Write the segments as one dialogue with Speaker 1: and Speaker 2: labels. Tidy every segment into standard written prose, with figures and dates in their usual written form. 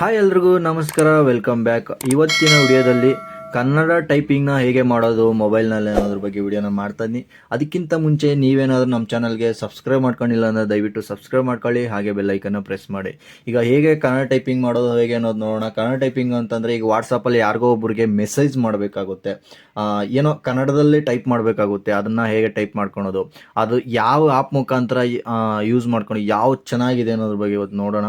Speaker 1: Hi ಎಲ್ರಿಗೂ ನಮಸ್ಕಾರ, welcome back. ಇವತ್ತಿನ ವಿಡಿಯೋದಲ್ಲಿ ಕನ್ನಡ ಟೈಪಿಂಗ್ನ ಹೇಗೆ ಮಾಡೋದು ಮೊಬೈಲ್ನಲ್ಲಿ ಅನ್ನೋದ್ರ ಬಗ್ಗೆ ವಿಡಿಯೋನ ಮಾಡ್ತಾ ಇದ್ದೀನಿ. ಅದಕ್ಕಿಂತ ಮುಂಚೆ ನೀವೇನಾದರೂ ನಮ್ಮ ಚಾನಲ್ಗೆ ಸಬ್ಸ್ಕ್ರೈಬ್ ಮಾಡ್ಕೊಂಡಿಲ್ಲ ಅಂದರೆ ದಯವಿಟ್ಟು ಸಬ್ಸ್ಕ್ರೈಬ್ ಮಾಡ್ಕೊಳ್ಳಿ, ಹಾಗೆ ಬೆಲ್ಲೈಕನ್ನು ಪ್ರೆಸ್ ಮಾಡಿ. ಈಗ ಹೇಗೆ ಕನ್ನಡ ಟೈಪಿಂಗ್ ಮಾಡೋದು ಹೇಗೆ ಅನ್ನೋದು ನೋಡೋಣ. ಕನ್ನಡ ಟೈಪಿಂಗ್ ಅಂತಂದರೆ ಈಗ ವಾಟ್ಸಪ್ಪಲ್ಲಿ ಯಾರಿಗೋ ಒಬ್ಬರಿಗೆ ಮೆಸೇಜ್ ಮಾಡಬೇಕಾಗುತ್ತೆ, ಏನೋ ಕನ್ನಡದಲ್ಲಿ ಟೈಪ್ ಮಾಡಬೇಕಾಗುತ್ತೆ. ಅದನ್ನು ಹೇಗೆ ಟೈಪ್ ಮಾಡ್ಕೊಳೋದು, ಅದು ಯಾವ ಆ್ಯಪ್ ಮುಖಾಂತರ ಯೂಸ್ ಮಾಡ್ಕೊಂಡು ಯಾವ್ದು ಚೆನ್ನಾಗಿದೆ ಅನ್ನೋದ್ರ ಬಗ್ಗೆ ಇವತ್ತು ನೋಡೋಣ.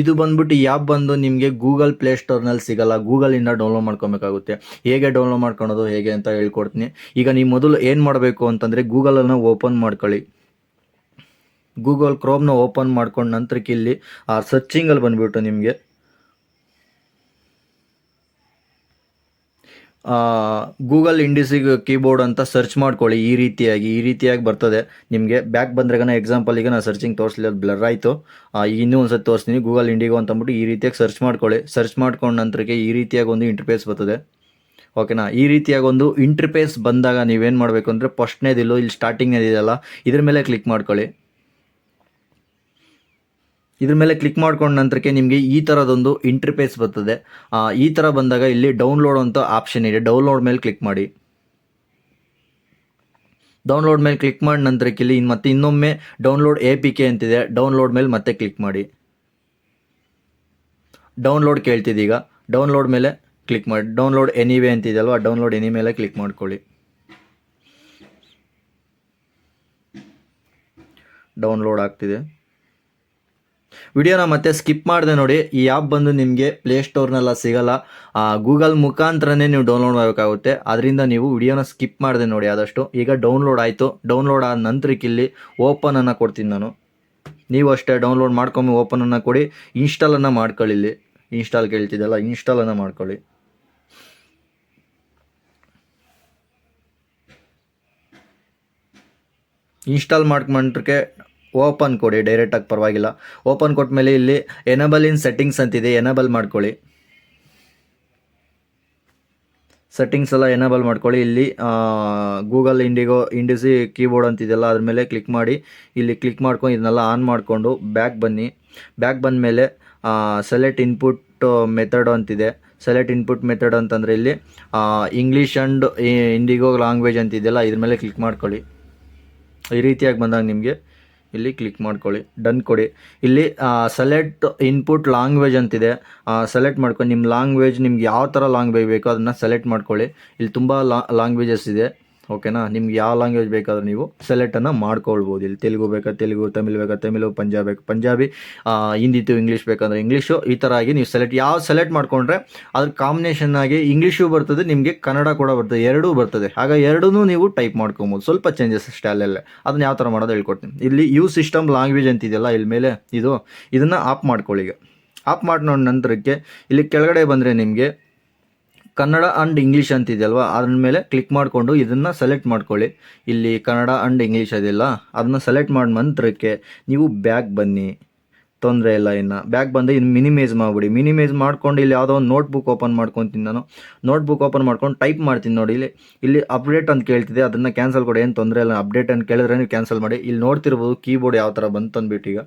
Speaker 1: ಇದು ಬಂದ್ಬಿಟ್ಟು ಈ ಆ್ಯಪ್ ಬಂದು ನಿಮಗೆ ಗೂಗಲ್ ಪ್ಲೇಸ್ಟೋರ್ನಲ್ಲಿ ಸಿಗಲ್ಲ, ಗೂಗಲಿಂದ ಡೌನ್ಲೋಡ್ ಮಾಡ್ಕೊಬೇಕಾಗುತ್ತೆ. ಹೇಗೆ ಡೌನ್ಲೋಡ್ ಮಾಡ್ಕೊಳೋದು ಹೇಗೆ ಅಂತ ಹೇಳ್ಕೊಡ್ತೀನಿ. ಈಗ ನೀವು ಮೊದಲು ಏನು ಮಾಡಬೇಕು ಅಂತಂದರೆ ಗೂಗಲನ್ನು ಓಪನ್ ಮಾಡ್ಕೊಳ್ಳಿ. ಗೂಗಲ್ ಕ್ರೋಮ್ನ ಓಪನ್ ಮಾಡ್ಕೊಂಡು ನಂತರಕ್ಕೆ ಇಲ್ಲಿ ಸರ್ಚಿಂಗಲ್ಲಿ ಬಂದುಬಿಟ್ಟು ನಿಮಗೆ ಗೂಗಲ್ ಇಂಡಿಸಿಗ್ ಕೀಬೋರ್ಡ್ ಅಂತ ಸರ್ಚ್ ಮಾಡ್ಕೊಳ್ಳಿ. ಈ ರೀತಿಯಾಗಿ ಬರ್ತದೆ ನಿಮಗೆ. ಬ್ಯಾಕ್ ಬಂದ್ರೆಗನ ಎಕ್ಸಾಂಪಲ್ ಈಗ ನಾನು ಸರ್ಚಿಂಗ್ ತೋರಿಸಲಿ, ಅದು ಬ್ಲರ್ ಆಯಿತು. ಈಗ ಇನ್ನೂ ಒಂದ್ಸತಿ ತೋರಿಸ್ತೀನಿ. ಗೂಗಲ್ ಇಂಡಿಗೋ ಅಂತಂದ್ಬಿಟ್ಟು ಈ ರೀತಿಯಾಗಿ ಸರ್ಚ್ ಮಾಡ್ಕೊಳ್ಳಿ. ಸರ್ಚ್ ಮಾಡ್ಕೊಂಡು ನಂತರಕ್ಕೆ ಈ ರೀತಿಯಾಗಿ ಒಂದು ಇಂಟರ್ಫೇಸ್ ಬರ್ತದೆ. ಓಕೆನಾ? ಈ ರೀತಿಯಾಗಿ ಒಂದು ಇಂಟರ್ಫೇಸ್ ಬಂದಾಗ ನೀವೇನು ಮಾಡಬೇಕು ಅಂದರೆ ಫಸ್ಟ್ನೇದಿಲ್ಲೋ ಇಲ್ಲಿ ಸ್ಟಾರ್ಟಿಂಗ್ನೇದಿದೆಯಲ್ಲ, ಇದ್ರ ಮೇಲೆ ಕ್ಲಿಕ್ ಮಾಡ್ಕೊಳ್ಳಿ. ಇದ್ರ ಮೇಲೆ ಕ್ಲಿಕ್ ಮಾಡ್ಕೊಂಡ ನಂತರಕ್ಕೆ ನಿಮಗೆ ಈ ಥರದೊಂದು ಇಂಟರ್ಫೇಸ್ ಬರ್ತದೆ. ಈ ಥರ ಬಂದಾಗ ಇಲ್ಲಿ ಡೌನ್ಲೋಡ್ ಅಂತ ಆಪ್ಷನ್ ಇದೆ. ಡೌನ್ಲೋಡ್ ಮೇಲೆ ಕ್ಲಿಕ್ ಮಾಡಿ. ಡೌನ್ಲೋಡ್ ಮೇಲೆ ಕ್ಲಿಕ್ ಮಾಡಿ ನಂತರಕ್ಕೆ ಇಲ್ಲಿ ಮತ್ತೆ ಇನ್ನೊಮ್ಮೆ ಡೌನ್ಲೋಡ್ APK ಅಂತಿದೆ. ಡೌನ್ಲೋಡ್ ಮೇಲೆ ಮತ್ತೆ ಕ್ಲಿಕ್ ಮಾಡಿ. ಡೌನ್ಲೋಡ್ ಕೇಳ್ತಿದೆ. ಈಗ ಡೌನ್ಲೋಡ್ ಮೇಲೆ ಕ್ಲಿಕ್ ಮಾಡಿ. ಡೌನ್ಲೋಡ್ ಎನಿವೇ ಅಂತಿದೆಯಲ್ವ, ಡೌನ್ಲೋಡ್ ಎನಿ ಮೇಲೆ ಕ್ಲಿಕ್ ಮಾಡ್ಕೊಳ್ಳಿ. ಡೌನ್ಲೋಡ್ ಆಗ್ತಿದೆ. ವಿಡಿಯೋನ ಮತ್ತೆ ಸ್ಕಿಪ್ ಮಾಡಿದೆ ನೋಡಿ. ಈ ಆ್ಯಪ್ ಬಂದು ನಿಮಗೆ ಪ್ಲೇಸ್ಟೋರ್ನೆಲ್ಲ ಸಿಗಲ್ಲ, ಗೂಗಲ್ ಮುಖಾಂತರನೇ ನೀವು ಡೌನ್ಲೋಡ್ ಮಾಡಬೇಕಾಗುತ್ತೆ. ಅದರಿಂದ ನೀವು ವಿಡಿಯೋನ ಸ್ಕಿಪ್ ಮಾಡಿದೆ ನೋಡಿ ಆದಷ್ಟು. ಈಗ ಡೌನ್ಲೋಡ್ ಆಯಿತು. ಡೌನ್ಲೋಡ್ ಆದ ನಂತರಕ್ಕೆ ಇಲ್ಲಿ ಓಪನನ್ನು ಕೊಡ್ತೀನಿ ನಾನು. ನೀವು ಅಷ್ಟೇ ಡೌನ್ಲೋಡ್ ಮಾಡ್ಕೊಂಡು ಓಪನನ್ನು ಕೊಡಿ. ಇನ್ಸ್ಟಾಲನ್ನು ಮಾಡ್ಕೊಳ್ಳಿ. ಇಲ್ಲಿ ಇನ್ಸ್ಟಾಲ್ ಕೇಳ್ತಿದ್ದಲ್ಲ, ಇನ್ಸ್ಟಾಲನ್ನು ಮಾಡ್ಕೊಳ್ಳಿ. ಇನ್ಸ್ಟಾಲ್ ಮಾಡ್ಕೊಂಡ್ರೆ ಓಪನ್ ಕೊಡಿ ಡೈರೆಕ್ಟಾಗಿ, ಪರವಾಗಿಲ್ಲ. ಓಪನ್ ಕೊಟ್ಟ ಮೇಲೆ ಇಲ್ಲಿ ಎನೇಬಲ್ ಇನ್ ಸೆಟ್ಟಿಂಗ್ಸ್ ಅಂತಿದೆ, ಎನೇಬಲ್ ಮಾಡ್ಕೊಳ್ಳಿ. ಸೆಟ್ಟಿಂಗ್ಸ್ ಎಲ್ಲ ಎನೇಬಲ್ ಮಾಡ್ಕೊಳ್ಳಿ. ಇಲ್ಲಿ ಗೂಗಲ್ ಇಂಡಿಸಿ ಕೀಬೋರ್ಡ್ ಅಂತಿದೆಯಲ್ಲ, ಅದ್ರ ಮೇಲೆ ಕ್ಲಿಕ್ ಮಾಡಿ. ಇಲ್ಲಿ ಕ್ಲಿಕ್ ಮಾಡ್ಕೊಂಡು ಇದನ್ನೆಲ್ಲ ಆನ್ ಮಾಡಿಕೊಂಡು ಬ್ಯಾಕ್ ಬನ್ನಿ. ಬ್ಯಾಕ್ ಬಂದ ಮೇಲೆ ಸೆಲೆಕ್ಟ್ ಇನ್ಪುಟ್ ಮೆಥಡ್ ಅಂತಿದೆ. ಸೆಲೆಕ್ಟ್ ಇನ್ಪುಟ್ ಮೆಥಡ್ ಅಂತಂದರೆ ಇಲ್ಲಿ ಇಂಗ್ಲೀಷ್ ಆ್ಯಂಡ್ ಇಂಡಿಗೋ ಲ್ಯಾಂಗ್ವೇಜ್ ಅಂತಿದೆಯಲ್ಲ, ಇದ್ರ ಮೇಲೆ ಕ್ಲಿಕ್ ಮಾಡ್ಕೊಳ್ಳಿ. ಈ ರೀತಿಯಾಗಿ ಬಂದಾಗ ನಿಮಗೆ ಇಲ್ಲಿ ಕ್ಲಿಕ್ ಮಾಡ್ಕೊಳ್ಳಿ, ಡನ್ ಕೊಡಿ. ಇಲ್ಲಿ ಸೆಲೆಕ್ಟ್ ಇನ್ಪುಟ್ ಲ್ಯಾಂಗ್ವೇಜ್ ಅಂತಿದೆ. ಸೆಲೆಕ್ಟ್ ಮಾಡ್ಕೊಂಡು ನಿಮ್ಮ ಲ್ಯಾಂಗ್ವೇಜ್, ನಿಮ್ಗೆ ಯಾವ ಥರ ಲ್ಯಾಂಗ್ವೇಜ್ ಬೇಕೋ ಅದನ್ನು ಸೆಲೆಕ್ಟ್ ಮಾಡ್ಕೊಳ್ಳಿ. ಇಲ್ಲಿ ತುಂಬ ಲ್ಯಾಂಗ್ವೇಜಸ್ ಇದೆ. ಓಕೆನಾ? ನಿಮ್ಗೆ ಯಾವ ಲ್ಯಾಂಗ್ವೇಜ್ ಬೇಕಾದರೂ ನೀವು ಸೆಲೆಕ್ಟನ್ನು ಮಾಡ್ಕೊಳ್ಬೋದು. ಇಲ್ಲಿ ತೆಲುಗು ಬೇಕಾ ತೆಲುಗು, ತಮಿಳು ಬೇಕಾ ತಮಿಳು, ಪಂಜಾಬ್ ಬೇಕಾ ಪಂಜಾಬಿ, ಹಿಂದಿ ಟು ಇಂಗ್ಲೀಷ್ ಬೇಕಂದ್ರೆ ಇಂಗ್ಲೀಷು. ಈ ಥರ ಆಗಿ ನೀವು ಸೆಲೆಕ್ಟ್ ಮಾಡ್ಕೊಂಡ್ರೆ ಅದ್ರ ಕಾಂಬಿನೇಷನ್ ಆಗಿ ಇಂಗ್ಲೀಷು ಬರ್ತದೆ, ನಿಮಗೆ ಕನ್ನಡ ಕೂಡ ಬರ್ತದೆ, ಎರಡೂ ಬರ್ತದೆ. ಆಗ ಎರಡೂ ನೀವು ಟೈಪ್ ಮಾಡ್ಕೊಬೋದು. ಸ್ವಲ್ಪ ಚೇಂಜಸ್ ಅಷ್ಟೇ ಅಲ್ಲೆಲ್ಲ. ಅದನ್ನ ಯಾವ ಥರ ಮಾಡೋದು ಹೇಳ್ಕೊಡ್ತೀನಿ. ಇಲ್ಲಿ ಯೂಸ್ ಸಿಸ್ಟಮ್ ಲ್ಯಾಂಗ್ವೇಜ್ ಅಂತಿದೆಯಲ್ಲ, ಇಲ್ಲಿ ಮೇಲೆ ಇದನ್ನು ಆಫ್ ಮಾಡ್ಕೊಳ್ಳಿ. ಈಗ ಆಫ್ ಮಾಡಿದ ನಂತರಕ್ಕೆ ಇಲ್ಲಿ ಕೆಳಗಡೆ ಬಂದರೆ ನಿಮಗೆ ಕನ್ನಡ ಆ್ಯಂಡ್ ಇಂಗ್ಲೀಷ್ ಅಂತಿದೆಯಲ್ವ, ಅದ್ರ ಮೇಲೆ ಕ್ಲಿಕ್ ಮಾಡಿಕೊಂಡು ಇದನ್ನು ಸೆಲೆಕ್ಟ್ ಮಾಡ್ಕೊಳ್ಳಿ. ಇಲ್ಲಿ ಕನ್ನಡ ಆ್ಯಂಡ್ ಇಂಗ್ಲೀಷ್ ಅದೆಲ್ಲ, ಅದನ್ನು ಸೆಲೆಕ್ಟ್ ಮಾಡಿದ ನಂತರಕ್ಕೆ ನೀವು ಬ್ಯಾಕ್ ಬನ್ನಿ. ತೊಂದರೆ ಇಲ್ಲ. ಇನ್ನು ಬ್ಯಾಕ್ ಬಂದು ಇನ್ನು ಮಿನಿಮೈಸ್ ಮಾಡಿಬಿಡಿ. ಮಿನಿಮೈಸ್ ಮಾಡ್ಕೊಂಡು ಇಲ್ಲಿ ಯಾವುದೋ ಒಂದು ನೋಟ್ಬುಕ್ ಓಪನ್ ಮಾಡ್ಕೊತೀನಿ ನಾನು. ನೋಟ್ಬುಕ್ ಓಪನ್ ಮಾಡ್ಕೊಂಡು ಟೈಪ್ ಮಾಡ್ತೀನಿ ನೋಡಿ. ಇಲ್ಲಿ ಅಪ್ಡೇಟ್ ಅಂತ ಕೇಳ್ತಿದೆ, ಅದನ್ನು ಕ್ಯಾನ್ಸಲ್ ಕೊಡಿ, ಏನು ತೊಂದರೆ ಇಲ್ಲ. ಅಪ್ಡೇಟ್ ಅಂತ ಕೇಳಿದ್ರೆ ನೀವು ಕ್ಯಾನ್ಸಲ್ ಮಾಡಿ. ಇಲ್ಲಿ ನೋಡ್ತಿರ್ಬೋದು ಕೀಬೋರ್ಡ್ ಯಾವ ಥರ ಬಂತು ಅಂದ್ಬಿಟ್ಟು. ಈಗ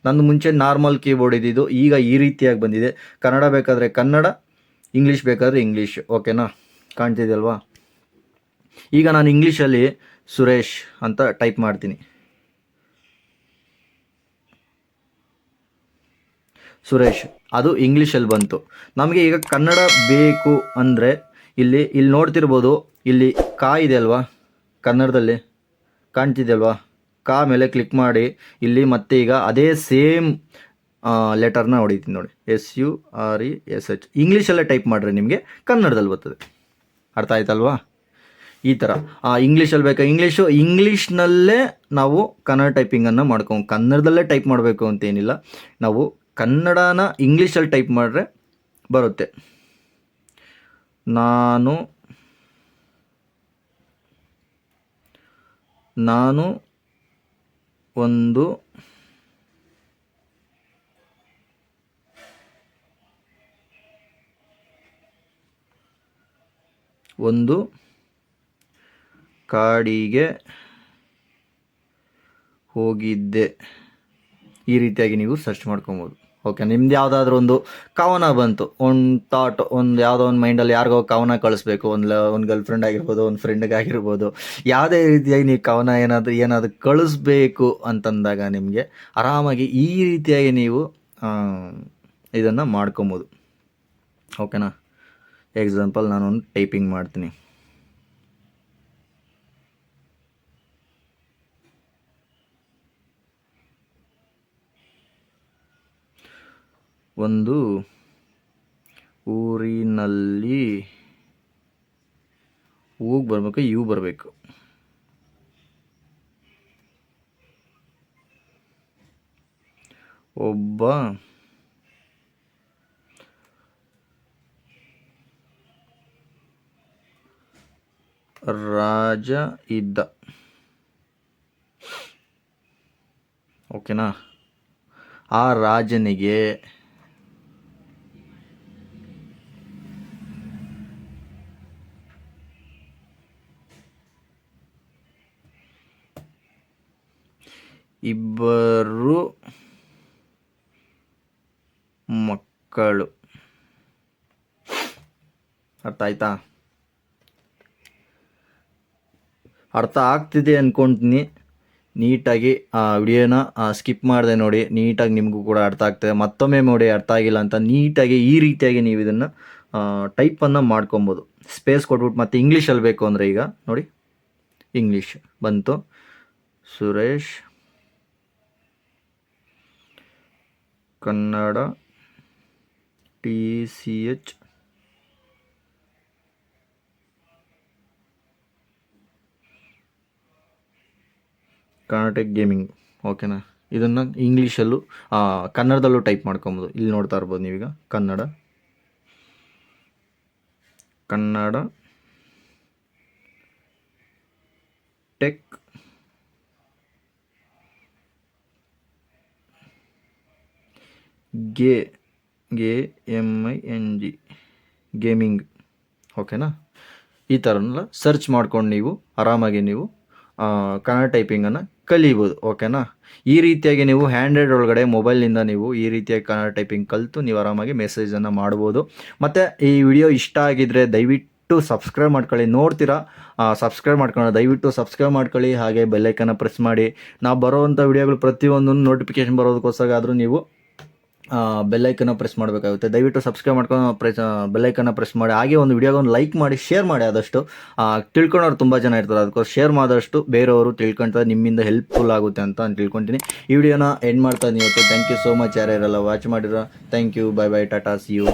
Speaker 1: ನಂದು ಮುಂಚೆ ನಾರ್ಮಲ್ ಕೀಬೋರ್ಡ್ ಇದ್ದಿದ್ದು, ಈಗ ಈ ರೀತಿಯಾಗಿ ಬಂದಿದೆ. ಕನ್ನಡ ಬೇಕಾದರೆ ಕನ್ನಡ, ಇಂಗ್ಲೀಷ್ ಬೇಕಾದರೆ ಇಂಗ್ಲೀಷ್. ಓಕೆನಾ? ಕಾಣ್ತಿದೆಯಲ್ವಾ? ಈಗ ನಾನು ಇಂಗ್ಲೀಷಲ್ಲಿ ಸುರೇಶ್ ಅಂತ ಟೈಪ್ ಮಾಡ್ತೀನಿ. ಸುರೇಶ್, ಅದು ಇಂಗ್ಲೀಷಲ್ಲಿ ಬಂತು. ನಮಗೆ ಈಗ ಕನ್ನಡ ಬೇಕು ಅಂದರೆ ಇಲ್ಲಿ ನೋಡ್ತಿರ್ಬೋದು, ಇಲ್ಲಿ ಕಾ ಇದೆ ಅಲ್ವಾ, ಕನ್ನಡದಲ್ಲಿ ಕಾಣ್ತಿದೆಯಲ್ವಾ, ಕಾ ಮೇಲೆ ಕ್ಲಿಕ್ ಮಾಡಿ. ಇಲ್ಲಿ ಮತ್ತೆ ಈಗ ಅದೇ ಸೇಮ್ ಲೆಟರ್ನ ಹೊಡಿತೀನಿ ನೋಡಿ, SURESH. ಇಂಗ್ಲೀಷಲ್ಲೇ ಟೈಪ್ ಮಾಡಿದ್ರೆ ನಿಮಗೆ ಕನ್ನಡದಲ್ಲಿ ಬರ್ತದೆ. ಅರ್ಥ ಆಯ್ತಲ್ವಾ? ಈ ಥರ ಇಂಗ್ಲೀಷಲ್ಲಿ ಬೇಕಾ ಇಂಗ್ಲೀಷ್ನಲ್ಲೇ ನಾವು ಕನ್ನಡ ಟೈಪಿಂಗನ್ನು ಕನ್ನಡದಲ್ಲೇ ಟೈಪ್ ಮಾಡಬೇಕು ಅಂತೇನಿಲ್ಲ. ನಾವು ಕನ್ನಡನ ಇಂಗ್ಲೀಷಲ್ಲಿ ಟೈಪ್ ಮಾಡಿದ್ರೆ ಬರುತ್ತೆ. ನಾನು ಒಂದು ಕಾಡಿಗೆ ಹೋಗಿದ್ದೆ. ಈ ರೀತಿಯಾಗಿ ನೀವು ಸರ್ಚ್ ಮಾಡ್ಕೊಬೋದು. ಓಕೆ, ನಿಮ್ದು ಯಾವುದಾದ್ರೂ ಒಂದು ಕವನ ಬಂತು, ಒಂದು ಥಾಟ್, ಒಂದು ಯಾವುದೋ ಒಂದು ಮೈಂಡಲ್ಲಿ ಯಾರಿಗೋ ಕವನ ಕಳಿಸ್ಬೇಕು, ಒಂದು ಗರ್ಲ್ ಫ್ರೆಂಡ್ ಆಗಿರ್ಬೋದು, ಒಂದು ಫ್ರೆಂಡ್ಗೆ ಆಗಿರ್ಬೋದು, ಯಾವುದೇ ರೀತಿಯಾಗಿ ನೀವು ಕವನ ಏನಾದರೂ ಕಳಿಸ್ಬೇಕು ಅಂತಂದಾಗ ನಿಮಗೆ ಆರಾಮಾಗಿ ಈ ರೀತಿಯಾಗಿ ನೀವು ಇದನ್ನು ಮಾಡ್ಕೊಬೋದು. ಓಕೆನಾ? ಎಕ್ಸಾಂಪಲ್ ನಾನೊಂದು ಟೈಪಿಂಗ್ ಮಾಡ್ತೀನಿ. ಒಂದು ಊರಿನಲ್ಲಿ ಊಗ್ ಬರಬೇಕು, ಯು ಬರಬೇಕು. ಒಬ್ಬ ರಾಜ ಇದ್ದ. ಓಕೆನಾ? ಆ ರಾಜನಿಗೆ ಇಬ್ಬರು ಮಕ್ಕಳು. ಅರ್ಥ ಆಯ್ತಾ? ಅರ್ಥ ಆಗ್ತಿದೆ ಅಂದ್ಕೊಳ್ತೀನಿ. ನೀಟಾಗಿ ಆ ವಿಡಿಯೋನ ಸ್ಕಿಪ್ ಮಾಡಿದೆ ನೋಡಿ, ನೀಟಾಗಿ ನಿಮಗೂ ಕೂಡ ಅರ್ಥ ಆಗ್ತದೆ. ಮತ್ತೊಮ್ಮೆ ನೋಡಿ ಅರ್ಥ ಆಗಿಲ್ಲ ಅಂತ ನೀಟಾಗಿ ಈ ರೀತಿಯಾಗಿ ನೀವು ಇದನ್ನು ಟೈಪನ್ನು ಮಾಡ್ಕೊಬೋದು. ಸ್ಪೇಸ್ ಕೊಟ್ಬಿಟ್ಟು ಮತ್ತೆ ಇಂಗ್ಲೀಷಲ್ಲಿ ಬೇಕು ಅಂದರೆ ಈಗ ನೋಡಿ, ಇಂಗ್ಲೀಷ್ ಬಂತು. Suresh Kannada TCH Karnataka gaming. ಓಕೆನಾ? ಇದನ್ನು ಇಂಗ್ಲೀಷಲ್ಲೂ ಕನ್ನಡದಲ್ಲೂ ಟೈಪ್ ಮಾಡ್ಕೊಬೋದು. ಇಲ್ಲಿ ನೋಡ್ತಾ ಇರ್ಬೋದು ನೀವೀಗ ಕನ್ನಡ ಟೆಕ್ GAMING ಗೇಮಿಂಗ್. ಓಕೆನಾ? ಈ ಥರನೆಲ್ಲ ಸರ್ಚ್ ಮಾಡ್ಕೊಂಡು ನೀವು ಆರಾಮಾಗಿ ನೀವು ಕನ್ನಡ ಟೈಪಿಂಗನ್ನು ಕಲಿಬೋದು. ಓಕೆನಾ? ಈ ರೀತಿಯಾಗಿ ನೀವು ಹ್ಯಾಂಡ್ರೆಡ್ ಒಳಗಡೆ ಮೊಬೈಲ್ನಿಂದ ನೀವು ಈ ರೀತಿಯಾಗಿ ಕನ್ನಡ ಟೈಪಿಂಗ್ ಕಲಿತು ನೀವು ಆರಾಮಾಗಿ ಮೆಸೇಜನ್ನು ಮಾಡ್ಬೋದು. ಮತ್ತು ಈ ವಿಡಿಯೋ ಇಷ್ಟ ಆಗಿದ್ದರೆ ದಯವಿಟ್ಟು ಸಬ್ಸ್ಕ್ರೈಬ್ ಮಾಡ್ಕೊಳ್ಳಿ. ನೋಡ್ತೀರಾ, ಸಬ್ಸ್ಕ್ರೈಬ್ ಮಾಡ್ಕೊಳ್ಳಿ, ದಯವಿಟ್ಟು ಸಬ್ಸ್ಕ್ರೈಬ್ ಮಾಡ್ಕೊಳ್ಳಿ. ಹಾಗೆ ಬೆಲ್ಲೈಕನ್ನು ಪ್ರೆಸ್ ಮಾಡಿ. ನಾವು ಬರೋವಂಥ ವಿಡಿಯೋಗಳು ಪ್ರತಿಯೊಂದನ್ನು ನೋಟಿಫಿಕೇಷನ್ ಬರೋದಕ್ಕೋಸ್ಕರ ನೀವು ಬೆಲ್ಲೈಕನ್ನು ಪ್ರೆಸ್ ಮಾಡಬೇಕಾಗುತ್ತೆ. ದಯವಿಟ್ಟು ಸಬ್ಸ್ಕ್ರೈಬ್ ಮಾಡ್ಕೊಂಡು ಬೆಲ್ಲೈಕನ್ನು ಪ್ರೆಸ್ ಮಾಡಿ. ಹಾಗೆ ಒಂದು ವಿಡಿಯೋಗೊಂದು ಲೈಕ್ ಮಾಡಿ, ಶೇರ್ ಮಾಡಿ. ಆದಷ್ಟು ತಿಳ್ಕೊಳ್ಳೋರು ತುಂಬ ಜನ ಇರ್ತಾರೆ, ಅದಕ್ಕೋಸ್ಕರ ಶೇರ್ ಮಾಡಿದಷ್ಟು ಬೇರೆಯವರು ತಿಳ್ಕೊಳ್ತಾರೆ, ನಿಮ್ಮಿಂದ ಹೆಲ್ಪ್ಫುಲ್ ಆಗುತ್ತೆ ಅಂತ ನಾನು ತಿಳ್ಕೊತೀನಿ. ಈ ವಿಡಿಯೋನ ಎಂಡ್ ಮಾಡ್ತಾ ಇದ್ದೀನಿ ಇವತ್ತು. Thank you so much. ಯಾರ್ಯಾರೆಲ್ಲ ವಾಚ್ ಮಾಡಿರೋ thank you. Bye bye, tata, see you.